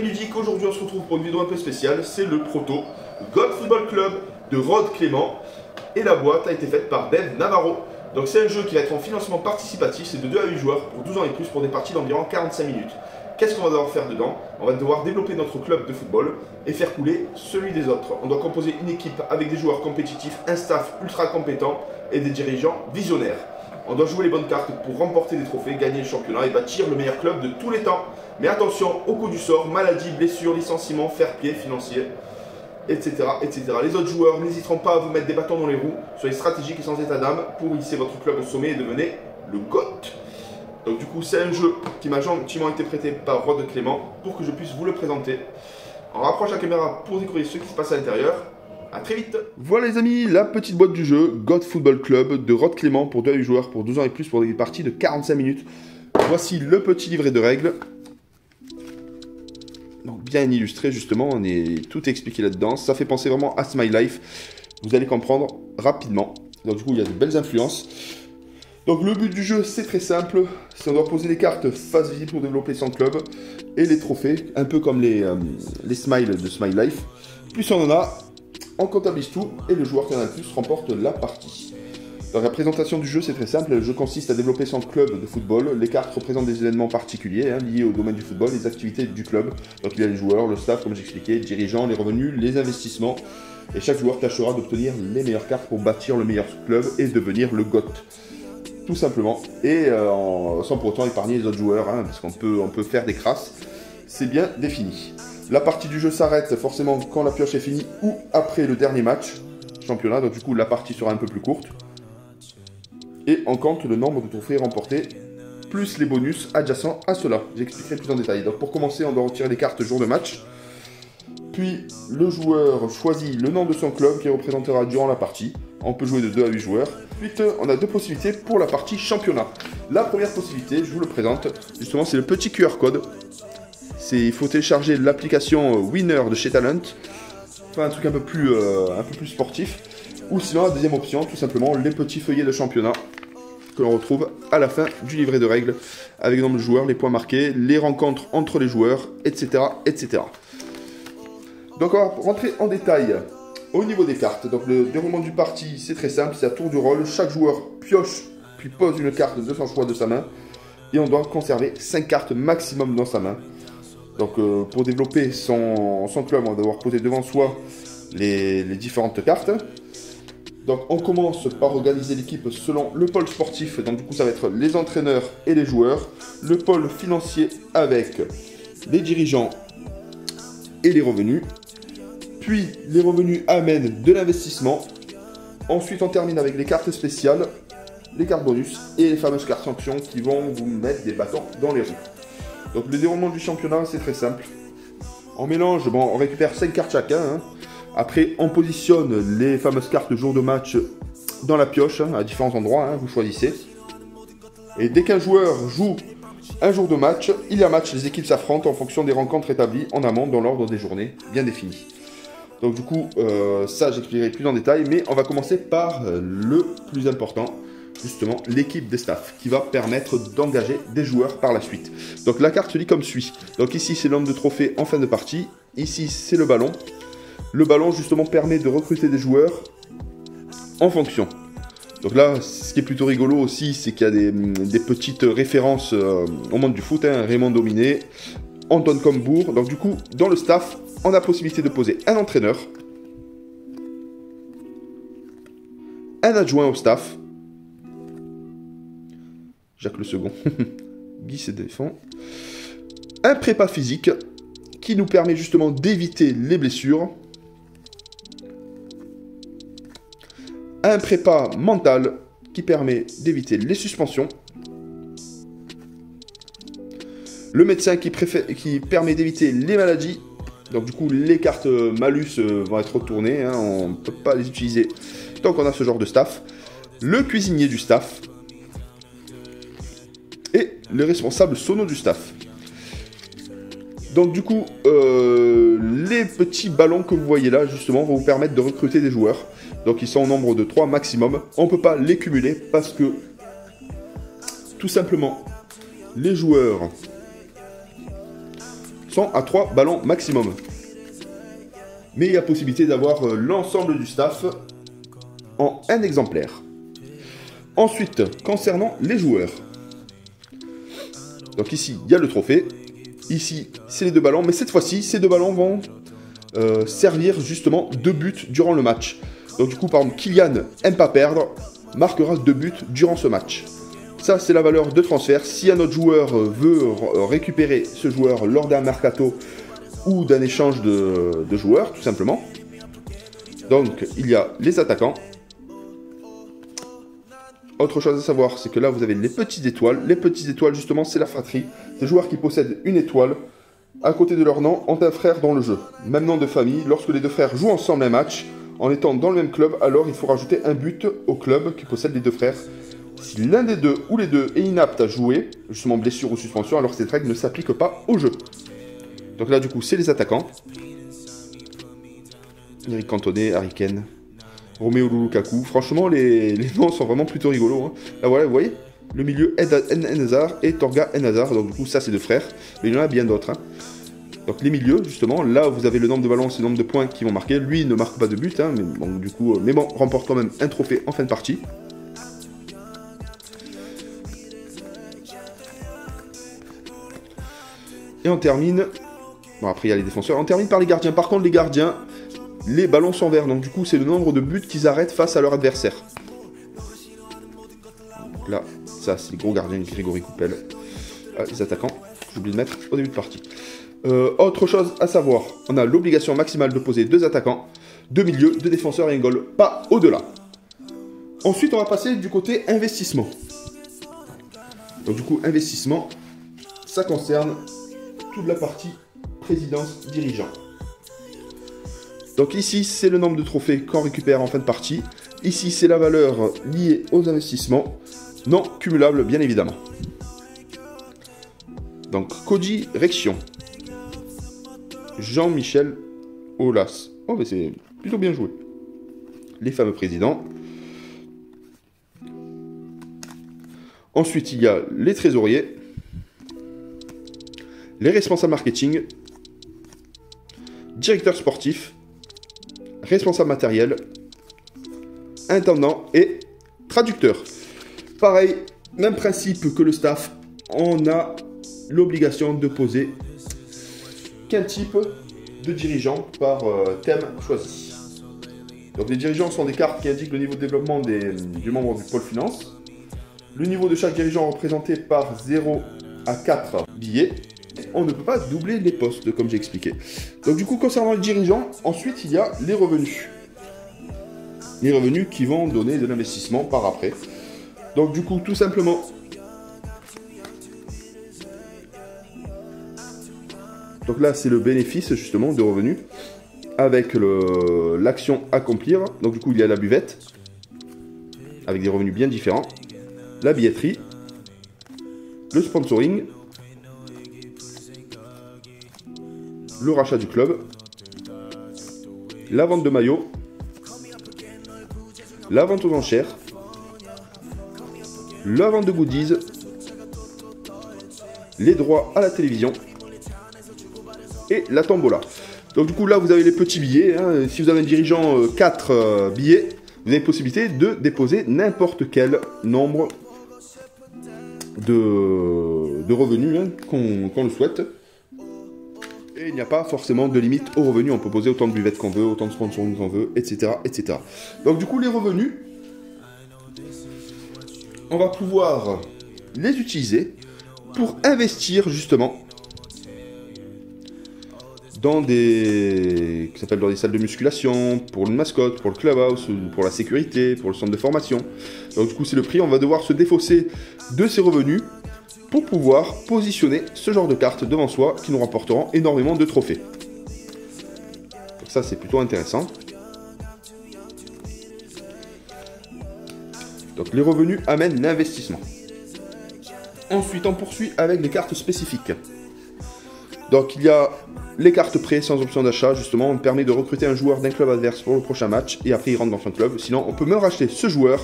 Ludique, aujourd'hui on se retrouve pour une vidéo un peu spéciale, c'est le proto God Football Club de Rod Clément et la boîte a été faite par Bev Navarro. Donc c'est un jeu qui va être en financement participatif, c'est de 2 à 8 joueurs pour 12 ans et plus pour des parties d'environ 45 minutes. Qu'est-ce qu'on va devoir faire dedans? On va devoir développer notre club de football et faire couler celui des autres. On doit composer une équipe avec des joueurs compétitifs, un staff ultra compétent et des dirigeants visionnaires. On doit jouer les bonnes cartes pour remporter des trophées, gagner le championnat et bâtir le meilleur club de tous les temps. Mais attention au coup du sort, maladie, blessure, licenciement, fair-play financier, etc., etc. Les autres joueurs n'hésiteront pas à vous mettre des bâtons dans les roues, soyez stratégiques et sans état d'âme pour hisser votre club au sommet et devenez le GOAT. Donc du coup c'est un jeu qui m'a gentiment été prêté par Rod Clément pour que je puisse vous le présenter. On rapproche la caméra pour découvrir ce qui se passe à l'intérieur. A très vite. Voilà les amis, la petite boîte du jeu God Football Club de Rod Clément pour 2 à 8 joueurs pour 12 ans et plus pour des parties de 45 minutes. Voici le petit livret de règles. Donc bien illustré justement, tout est expliqué là-dedans. Ça fait penser vraiment à My Life. Vous allez comprendre rapidement. Donc du coup il y a de belles influences. Donc le but du jeu c'est très simple. C'est on doit poser les cartes face visible pour développer son club. Et les trophées, un peu comme les smiles de My Life. Plus on en a, on comptabilise tout et le joueur qui en a le plus remporte la partie. Donc la présentation du jeu c'est très simple, le jeu consiste à développer son club de football. Les cartes représentent des événements particuliers liés au domaine du football, les activités du club. Donc il y a les joueurs, le staff comme j'expliquais, les dirigeants, les revenus, les investissements. Et chaque joueur tâchera d'obtenir les meilleures cartes pour bâtir le meilleur club et devenir le GOAT. Tout simplement. Et sans pour autant épargner les autres joueurs, parce qu'on peut faire des crasses. C'est bien défini. La partie du jeu s'arrête forcément quand la pioche est finie ou après le dernier match championnat. Donc du coup la partie sera un peu plus courte. Et on compte le nombre de trophées remportés, plus les bonus adjacents à cela. J'expliquerai plus en détail. Donc pour commencer, on doit retirer les cartes jour de match. Puis le joueur choisit le nom de son club qui représentera durant la partie. On peut jouer de 2 à 8 joueurs. Ensuite, on a 2 possibilités pour la partie championnat. La première possibilité, je vous le présente, justement c'est le petit QR code. Il faut télécharger l'application Winner de chez Talent. Enfin un truc un peu plus sportif. Ou sinon la deuxième option, tout simplement les petits feuillets de championnat que l'on retrouve à la fin du livret de règles avec le nombre de joueurs, les points marqués, les rencontres entre les joueurs, etc., etc. Donc on va rentrer en détail au niveau des cartes. Donc le déroulement du parti c'est très simple, c'est à tour du rôle. Chaque joueur pioche puis pose une carte de son choix de sa main et on doit conserver 5 cartes maximum dans sa main. Donc pour développer son club, on va devoir poser devant soi les différentes cartes. Donc on commence par organiser l'équipe selon le pôle sportif, donc du coup ça va être les entraîneurs et les joueurs, le pôle financier avec les dirigeants et les revenus, puis les revenus amènent de l'investissement, ensuite on termine avec les cartes spéciales, les cartes bonus et les fameuses cartes sanctions qui vont vous mettre des bâtons dans les roues. Donc le déroulement du championnat c'est très simple, on mélange, on récupère 5 cartes chacun. Après, on positionne les fameuses cartes jour de match dans la pioche, à différents endroits, vous choisissez. Et dès qu'un joueur joue un jour de match, il y a match, les équipes s'affrontent en fonction des rencontres établies en amont dans l'ordre des journées bien définies. Donc du coup, ça j'expliquerai plus en détail, mais on va commencer par le plus important, justement l'équipe des staffs, qui va permettre d'engager des joueurs par la suite. Donc la carte se lit comme suit. Donc ici c'est le nombre de trophées en fin de partie, ici c'est le ballon. Le ballon justement permet de recruter des joueurs en fonction. Donc là, ce qui est plutôt rigolo aussi, c'est qu'il y a des petites références au monde du foot. Raymond Dominé, Antoine Combourg. Donc du coup, dans le staff, on a la possibilité de poser un entraîneur, un adjoint au staff, Jacques le second, Guy se défend, un prépa physique qui nous permet justement d'éviter les blessures, un prépa mental qui permet d'éviter les suspensions, le médecin qui permet d'éviter les maladies, donc du coup les cartes malus vont être retournées, on ne peut pas les utiliser tant qu'on a ce genre de staff, le cuisinier du staff et le responsable sono du staff. Donc du coup, les petits ballons que vous voyez là, justement, vont vous permettre de recruter des joueurs. Donc ils sont au nombre de 3 maximum. On ne peut pas les cumuler parce que, tout simplement, les joueurs sont à 3 ballons maximum. Mais il y a possibilité d'avoir l'ensemble du staff en un exemplaire. Ensuite, concernant les joueurs. Donc ici, il y a le trophée. Ici, c'est les 2 ballons. Mais cette fois-ci, ces 2 ballons vont servir justement 2 buts durant le match. Donc du coup, par exemple, Kylian aime pas perdre, marquera 2 buts durant ce match. Ça, c'est la valeur de transfert. Si un autre joueur veut récupérer ce joueur lors d'un mercato ou d'un échange de joueurs, tout simplement. Donc, il y a les attaquants. Autre chose à savoir, c'est que là, vous avez les petites étoiles. Les petites étoiles, justement, c'est la fratrie. Ces joueurs qui possèdent une étoile, à côté de leur nom, ont un frère dans le jeu. Même nom de famille. Lorsque les 2 frères jouent ensemble un match, en étant dans le même club, alors il faut rajouter un but au club qui possède les 2 frères. Si l'un des 2 ou les 2 est inapte à jouer, justement blessure ou suspension, alors cette règle ne s'applique pas au jeu. Donc là, du coup, c'est les attaquants. Eric Cantona, Harry Kane, Romelu Lukaku. Franchement, les noms sont vraiment plutôt rigolos. Hein. Là, voilà, vous voyez, le milieu Eden Hazard et Torga Hazard. Donc du coup, ça, c'est 2 frères. Mais il y en a bien d'autres. Hein. Donc les milieux, justement, là, vous avez le nombre de ballons, c'est le nombre de points qui vont marquer. Lui, il ne marque pas de but, hein, mais bon, du coup, remporte quand même un trophée en fin de partie. Et on termine... Bon, après, il y a les défenseurs. On termine par les gardiens. Par contre, les gardiens, les ballons sont verts. Donc, du coup, c'est le nombre de buts qu'ils arrêtent face à leur adversaire. Donc là, ça, c'est les gros gardiens, Grégory Coupel. Ah, les attaquants, j'ai oublié de mettre au début de partie. Autre chose à savoir, on a l'obligation maximale de poser 2 attaquants, 2 milieux, 2 défenseurs et un goal. Pas au-delà. Ensuite, on va passer du côté investissement. Donc, du coup, investissement, ça concerne toute la partie présidence dirigeant. Donc ici, c'est le nombre de trophées qu'on récupère en fin de partie. Ici, c'est la valeur liée aux investissements, non cumulables, bien évidemment. Donc, Koji Rection. Jean-Michel Aulas. Oh, mais c'est plutôt bien joué. Les fameux présidents. Ensuite, il y a les trésoriers, les responsables marketing, directeur sportif, responsable matériel, intendant et traducteur. Pareil, même principe que le staff, on a l'obligation de poser qu'un type de dirigeant par thème choisi. Donc les dirigeants sont des cartes qui indiquent le niveau de développement du membre du pôle finance. Le niveau de chaque dirigeant représenté par 0 à 4 billets. On ne peut pas doubler les postes, comme j'ai expliqué. Donc du coup, concernant les dirigeants, ensuite il y a les revenus. Les revenus qui vont donner de l'investissement par après. Donc du coup, tout simplement, donc là c'est le bénéfice justement de revenus avec l'action accomplir. Donc du coup, il y a la buvette avec des revenus bien différents, la billetterie, le sponsoring, le rachat du club, la vente de maillots, la vente aux enchères, la vente de goodies, les droits à la télévision et la tombola. Donc du coup là vous avez les petits billets, hein. Si vous avez un dirigeant 4 billets, vous avez possibilité de déposer n'importe quel nombre de revenus, hein, qu'on le souhaite. Et il n'y a pas forcément de limite aux revenus, on peut poser autant de buvettes qu'on veut, autant de sponsoring qu'on veut, etc., etc. Donc du coup les revenus, on va pouvoir les utiliser pour investir justement dans des salles de musculation, pour une mascotte, pour le clubhouse, pour la sécurité, pour le centre de formation. Donc du coup c'est le prix, on va devoir se défausser de ces revenus pour pouvoir positionner ce genre de cartes devant soi qui nous rapporteront énormément de trophées. Donc ça c'est plutôt intéressant. Donc les revenus amènent l'investissement. Ensuite on poursuit avec les cartes spécifiques. Donc il y a les cartes prêt sans option d'achat, justement, on permet de recruter un joueur d'un club adverse pour le prochain match et après il rentre dans son club. Sinon on peut même racheter ce joueur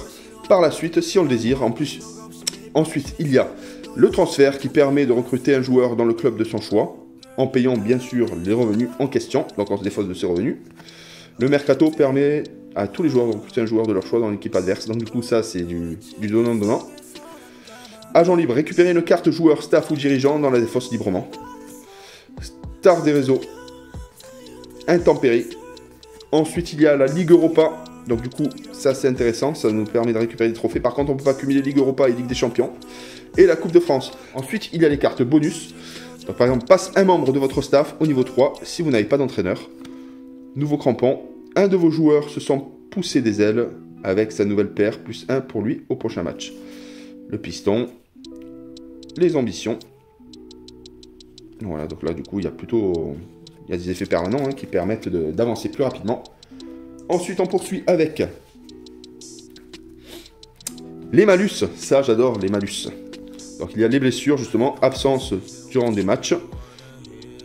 par la suite si on le désire. En plus, ensuite il y a le transfert qui permet de recruter un joueur dans le club de son choix en payant bien sûr les revenus en question, donc on se défausse de ces revenus. Le mercato permet à tous les joueurs de recruter un joueur de leur choix dans l'équipe adverse, donc du coup ça c'est du donnant-donnant. Agent libre, récupérer une carte joueur, staff ou dirigeant dans la défausse librement. Star des réseaux, intempéries. Ensuite il y a la Ligue Europa, donc du coup ça c'est intéressant, ça nous permet de récupérer des trophées. Par contre on ne peut pas cumuler Ligue Europa et Ligue des Champions. Et la Coupe de France. Ensuite il y a les cartes bonus. Donc par exemple passe un membre de votre staff au niveau 3 si vous n'avez pas d'entraîneur. Nouveau crampon. Un de vos joueurs se sent pousser des ailes avec sa nouvelle paire, plus 1 pour lui au prochain match. Le piston. Les ambitions. Voilà, donc là du coup il y a des effets permanents qui permettent d'avancer plus rapidement. Ensuite on poursuit avec les malus. Ça j'adore les malus. Donc il y a les blessures justement, absence durant des matchs.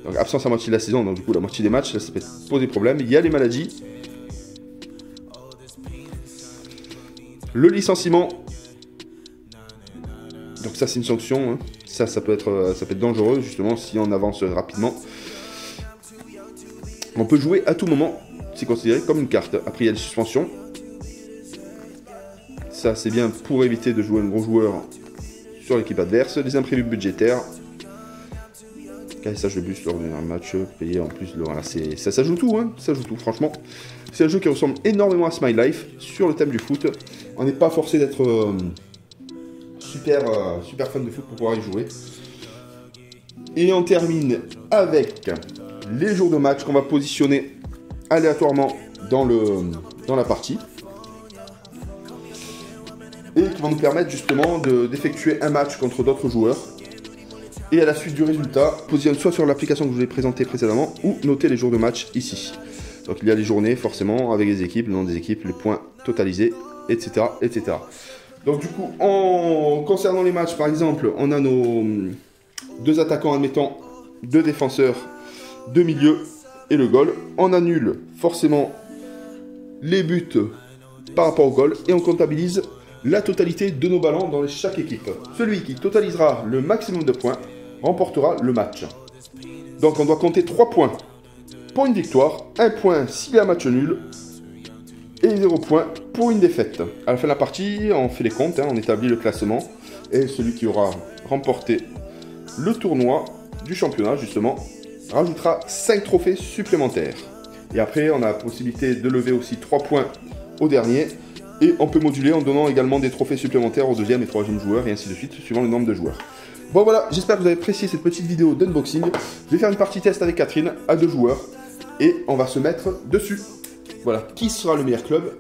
Donc absence à moitié de la saison, donc du coup la moitié des matchs, là, ça peut poser problème. Il y a les maladies. Le licenciement. Donc ça c'est une sanction. Ça peut être dangereux justement si on avance rapidement. On peut jouer à tout moment. C'est considéré comme une carte. Après il y a les suspensions. Ça c'est bien pour éviter de jouer un gros joueur sur l'équipe adverse. Les imprévus budgétaires. Caressage de bus lors d'un match payé en plus. Voilà, ça joue tout, ça joue tout, franchement. C'est un jeu qui ressemble énormément à Smile Life sur le thème du foot. On n'est pas forcé d'être super fan de foot pour pouvoir y jouer. Et on termine avec les jours de match qu'on va positionner aléatoirement dans la partie. Et qui vont nous permettre justement d'effectuer un match contre d'autres joueurs. Et à la suite du résultat, positionne soit sur l'application que je vous ai présentée précédemment, ou noter les jours de match ici. Donc il y a les journées forcément, avec les équipes, le nom des équipes, les points totalisés, etc. etc. Donc du coup, concernant les matchs par exemple, on a nos 2 attaquants admettons, 2 défenseurs, 2 milieux et le goal. On annule forcément les buts par rapport au goal et on comptabilise la totalité de nos ballons dans chaque équipe. Celui qui totalisera le maximum de points remportera le match. Donc on doit compter 3 points pour une victoire, 1 point s'il y a un match nul et 0 points pour une défaite. À la fin de la partie, on fait les comptes, on établit le classement et celui qui aura remporté le tournoi du championnat justement rajoutera 5 trophées supplémentaires. Et après on a la possibilité de lever aussi 3 points au dernier. Et on peut moduler en donnant également des trophées supplémentaires au 2e et 3e joueur et ainsi de suite, suivant le nombre de joueurs. Bon voilà, j'espère que vous avez apprécié cette petite vidéo d'unboxing. Je vais faire une partie test avec Catherine à 2 joueurs et on va se mettre dessus. Voilà, qui sera le meilleur club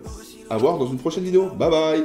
à voir dans une prochaine vidéo. Bye bye.